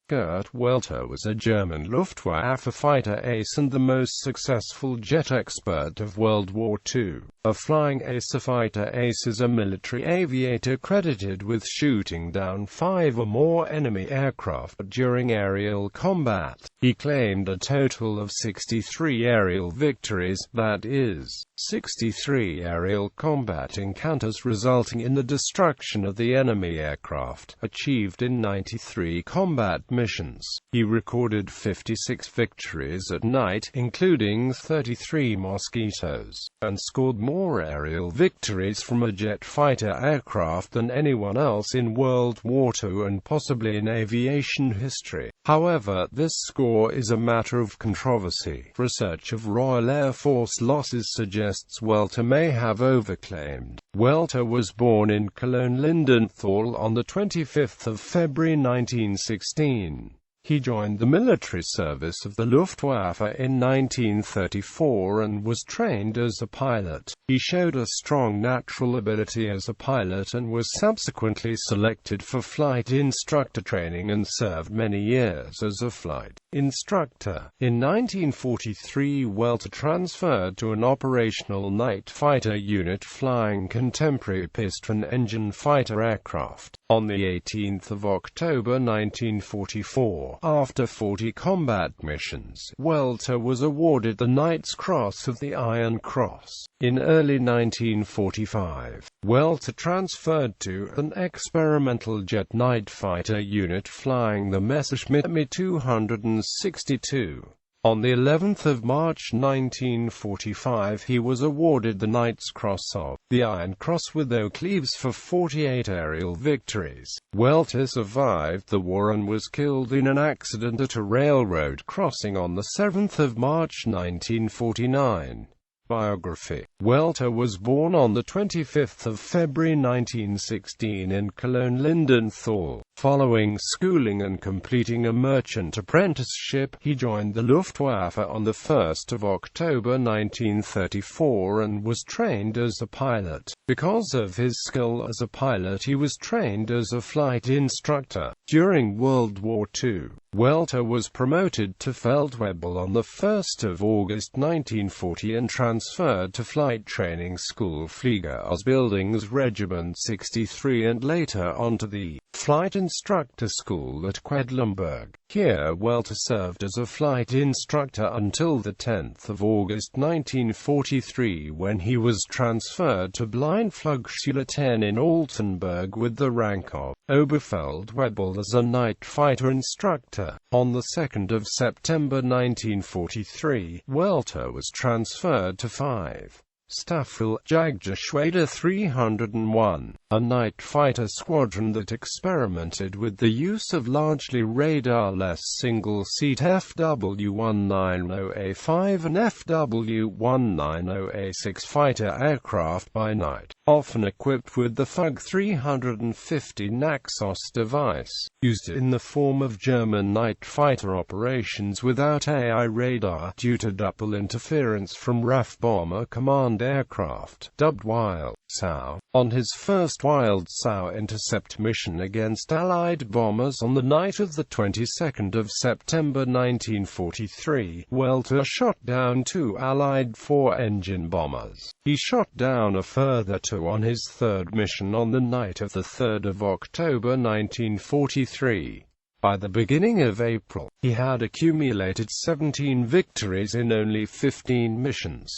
Gert Welter was a German Luftwaffe fighter ace and the most successful jet expert of World War II. A flying ace. A fighter ace is a military aviator credited with shooting down 5 or more enemy aircraft during aerial combat. He claimed a total of 63 aerial victories, that is, 63 aerial combat encounters resulting in the destruction of the enemy aircraft, achieved in 93 combat missions. He recorded 56 victories at night, including 33 Mosquitos, and scored more aerial victories from a jet fighter aircraft than anyone else in World War II and possibly in aviation history. However, this score is a matter of controversy. Research of Royal Air Force losses suggests Welter may have overclaimed. Welter was born in Cologne, Lindenthal, on the 25th of February 1916. He joined the military service of the Luftwaffe in 1934 and was trained as a pilot. He showed a strong natural ability as a pilot and was subsequently selected for flight instructor training and served many years as a flight instructor. In 1943, Welter transferred to an operational night fighter unit flying contemporary piston-engine fighter aircraft. On the 18th of October 1944, after 40 combat missions, Welter was awarded the Knight's Cross of the Iron Cross. In early 1945, Welter transferred to an experimental jet night fighter unit flying the Messerschmitt Me 262. On the 11th of March 1945, he was awarded the Knight's Cross of the Iron Cross with oak leaves for 48 aerial victories. Welter survived the war and was killed in an accident at a railroad crossing on the 7th of March 1949. Biography. Welter was born on the 25th of February 1916 in Cologne, Lindenthal. Following schooling and completing a merchant apprenticeship, he joined the Luftwaffe on the 1st of October 1934 and was trained as a pilot. Because of his skill as a pilot, he was trained as a flight instructor. During World War II, Welter was promoted to Feldwebel on the 1st of August 1940 and transferred to Flight Training School Flieger-Ausbildungs Regiment 63 and later on to the Flight Instructor School at Quedlinburg. Here Welter served as a flight instructor until the 10th of August 1943 when he was transferred to Blindflugschule 10 in Altenburg with the rank of Oberfeldwebel as a night fighter instructor. On the 2nd of September 1943, Welter was transferred to 5. Staffel Jagdgeschwader 301, a night fighter squadron that experimented with the use of largely radar-less single-seat FW-190A5 and FW-190A6 fighter aircraft by night, often equipped with the FUG 350 Naxos device, used in the form of German night fighter operations without AI radar due to double interference from RAF bomber command aircraft, dubbed Wild Sow. On his first Wild Sow intercept mission against Allied bombers on the night of the 22nd of September 1943, Welter shot down 2 Allied 4-engine bombers. He shot down a further 2 on his third mission on the night of the 3rd of October 1943. By the beginning of April, he had accumulated 17 victories in only 15 missions.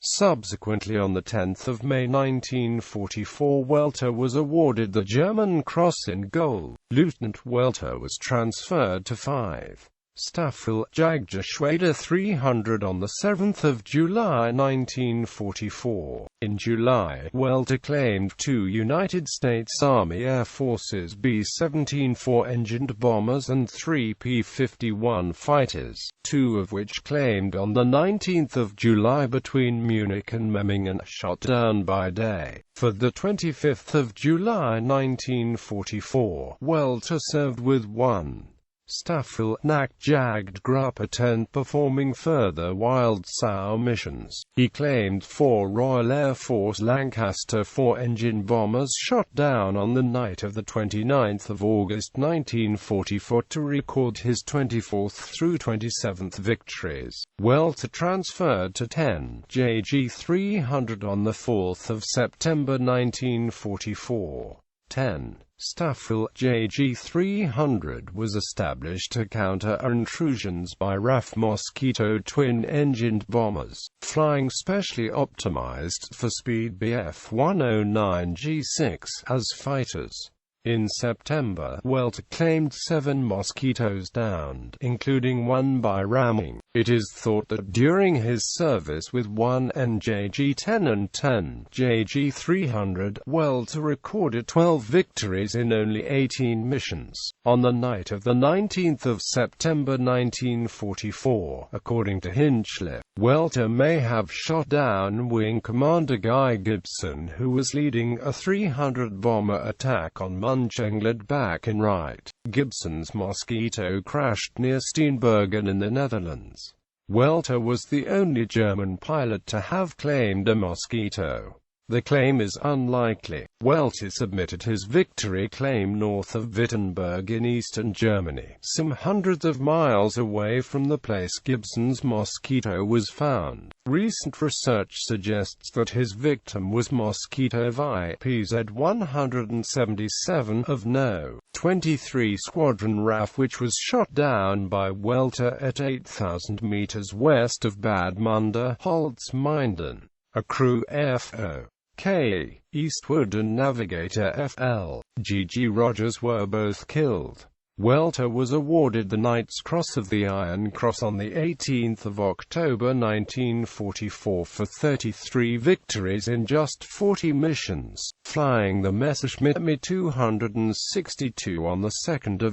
Subsequently, on the 10th of May 1944, Welter was awarded the German Cross in Gold. Lieutenant Welter was transferred to 5. Staffel Jagdgeschwader 300 on the 7th of July 1944. In July, Welter claimed 2 United States Army Air Forces B-17 4-engined bombers and 3 P-51 fighters, 2 of which claimed on the 19th of July between Munich and Memmingen, shot down by day. For the 25th of July 1944, Welter served with 1 Staffel Nak Jagd Gruppe 10 performing further Wild Sow missions. He claimed 4 Royal Air Force Lancaster 4-engine bombers shot down on the night of the 29th of August 1944 to record his 24th through 27th victories. Welter transferred to 10 JG 300 on the 4th of September 1944. 10. Staffel JG 300 was established to counter intrusions by RAF Mosquito twin-engined bombers, flying specially optimized for speed Bf 109G6 as fighters. In September, Welter claimed 7 Mosquitos downed, including 1 by ramming. It is thought that during his service with 1 NJG-10 and 10 JG-300, Welter recorded 12 victories in only 18 missions. On the night of the 19th of September 1944, according to Hinchliffe, Welter may have shot down Wing Commander Guy Gibson, who was leading a 300-bomber attack on Mönchengladbach in right. Gibson's Mosquito crashed near Steenbergen in the Netherlands. Welter was the only German pilot to have claimed a Mosquito. The claim is unlikely. Welter submitted his victory claim north of Wittenberg in eastern Germany, some hundreds of miles away from the place Gibson's Mosquito was found. Recent research suggests that his victim was Mosquito VPZ 177 of No. 23 Squadron RAF, which was shot down by Welter at 8,000 meters west of Bad Munda, Holzminden. A crew FO. K. Eastwood and navigator FL. G.G. Rogers were both killed. Welter was awarded the Knight's Cross of the Iron Cross on 18 October 1944 for 33 victories in just 40 missions, flying the Messerschmitt Me 262 on 2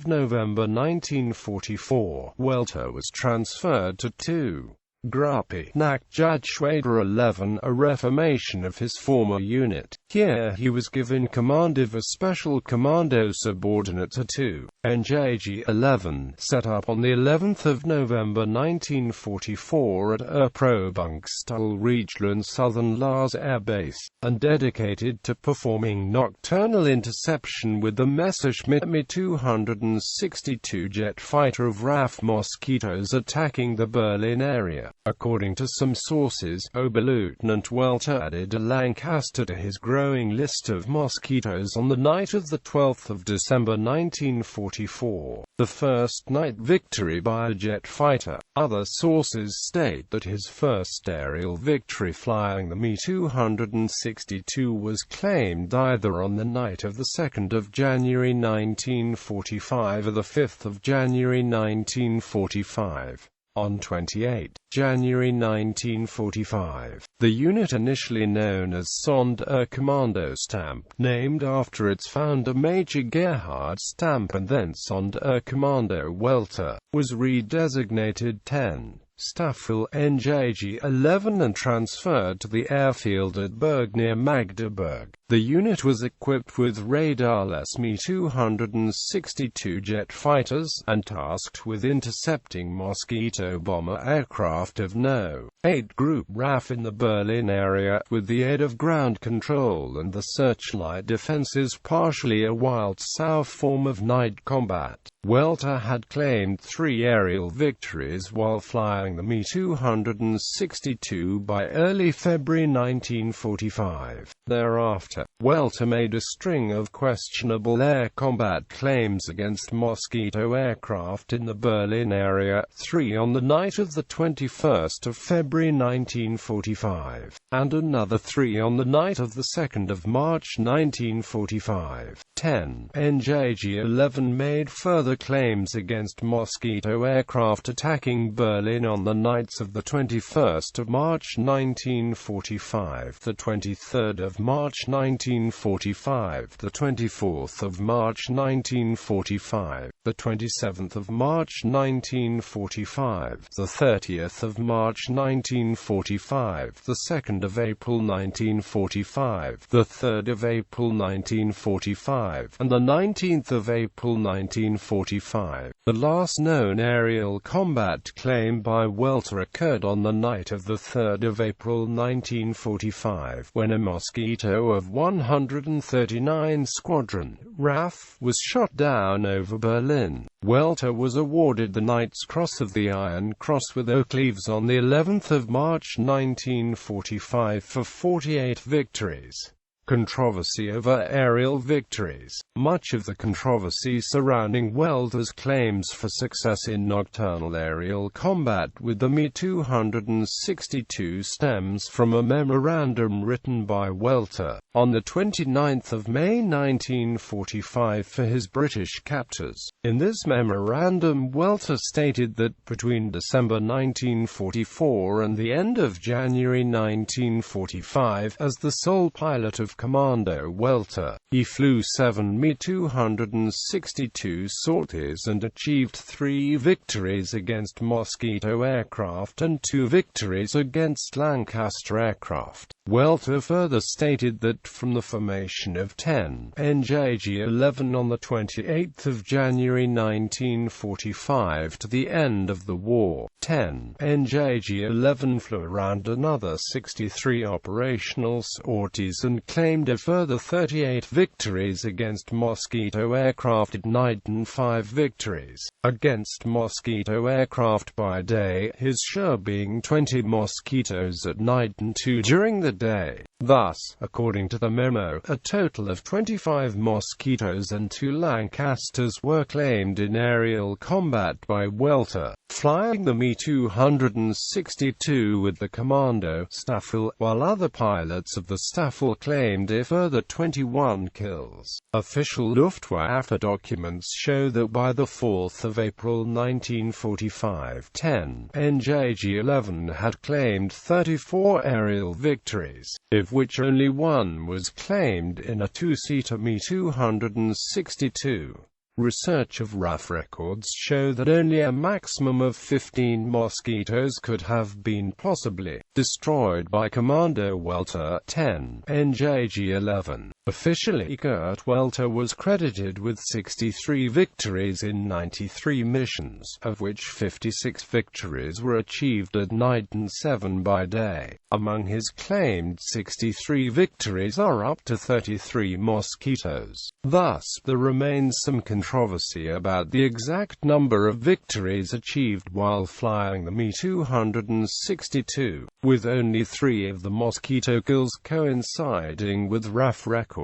November 1944. Welter was transferred to 2. Gruppe Nak Jagd 11, a reformation of his former unit. Here he was given command of a special commando subordinate to 2. NJR 11, set up on the 11th of November 1944 at Erprobungsstelle southern Lars Air Base, and dedicated to performing nocturnal interception with the Messerschmitt Me 262 jet fighter of RAF Mosquitoes attacking the Berlin area. According to some sources, Oberleutnant Welter added a Lancaster to his growing list of Mosquitoes on the night of the 12th of December 1944, the first night victory by a jet fighter. Other sources state that his first aerial victory flying the Me 262 was claimed either on the night of the 2nd of January 1945 or the 5th of January 1945. On 28 January 1945, the unit, initially known as Sonderkommando Stamp, named after its founder Major Gerhard Stamp and then Sonderkommando Welter, was redesignated 10. Staffel NJG 11 and transferred to the airfield at Berg near Magdeburg. The unit was equipped with radarless Me 262 jet fighters, and tasked with intercepting Mosquito bomber aircraft of No. 8 Group RAF in the Berlin area, with the aid of ground control and the searchlight defenses, partially a Wild Sow form of night combat. Welter had claimed 3 aerial victories while flying the Me 262 by early February 1945. Thereafter, Welter made a string of questionable air combat claims against Mosquito aircraft in the Berlin area, 3 on the night of the 21st of February 1945, and another 3 on the night of the 2nd of March 1945. 10. NJG 11 made further claims against Mosquito aircraft attacking Berlin on the nights of the 21st of March 1945, the 23rd of March 1945, the 24th of March 1945, the 27th of March 1945, the 30th of March 1945, the 2nd of April 1945, the 3rd of April 1945, and the 19th of April 1945. 1945. The last known aerial combat claim by Welter occurred on the night of 3 April 1945, when a Mosquito of 139 Squadron, RAF, was shot down over Berlin. Welter was awarded the Knight's Cross of the Iron Cross with oak leaves on the 11th of March 1945 for 48 victories. Controversy over aerial victories. Much of the controversy surrounding Welter's claims for success in nocturnal aerial combat with the Mi-262 stems from a memorandum written by Welter on 29 May 1945 for his British captors. In this memorandum, Welter stated that between December 1944 and the end of January 1945, as the sole pilot of Commando Welter, he flew 7 Mi-262 sorties and achieved 3 victories against Mosquito aircraft and 2 victories against Lancaster aircraft. Welter further stated that from the formation of 10 NJG-11 on 28 January 1945 to the end of the war, 10 NJG-11 flew around another 63 operational sorties and claimed a further 38 victories against Mosquito aircraft at night and 5 victories against Mosquito aircraft by day, his share being 20 Mosquitos at night and 2 during the day. Thus, according to the memo, a total of 25 Mosquitos and 2 Lancasters were claimed in aerial combat by Welter, flying the Mi-262 with the Commando Staffel, while other pilots of the Staffel claimed a further 21 kills. Official Luftwaffe documents show that by 4 April 1945, 10 NJG-11 had claimed 34 aerial victories, of which only 1 was claimed in a 2-seater Mi-262. Research of RAF records show that only a maximum of 15 Mosquitos could have been possibly destroyed by Commando Welter. 10 NJG-11. Officially, Kurt Welter was credited with 63 victories in 93 missions, of which 56 victories were achieved at night and 7 by day. Among his claimed 63 victories are up to 33 Mosquitos. Thus, there remains some controversy about the exact number of victories achieved while flying the Mi-262, with only 3 of the Mosquito kills coinciding with RAF records.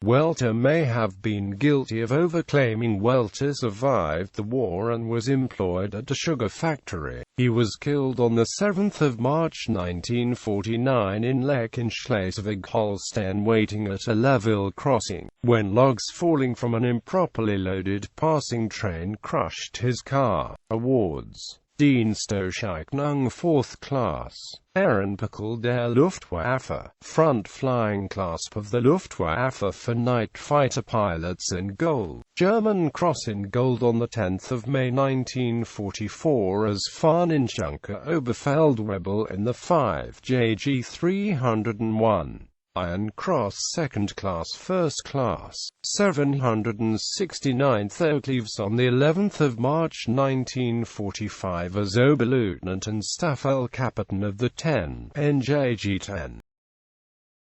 Welter may have been guilty of overclaiming. Welter survived the war and was employed at a sugar factory. He was killed on 7 March 1949 in Lech in Schleswig-Holstein, waiting at a level crossing, when logs falling from an improperly loaded passing train crushed his car. Awards. Dienstbezeichnung 4th Class. Ehrenpickel der Luftwaffe. Front Flying Clasp of the Luftwaffe for night fighter pilots in gold. German Cross in gold on 10 May 1944 as Fahnenjunker Oberfeldwebel in the 5JG 301. Iron Cross 2nd Class 1st Class, 769th Oak Leaves on the 11th of March 1945 as Oberleutnant and Staffel Captain of the 10 NJG 10.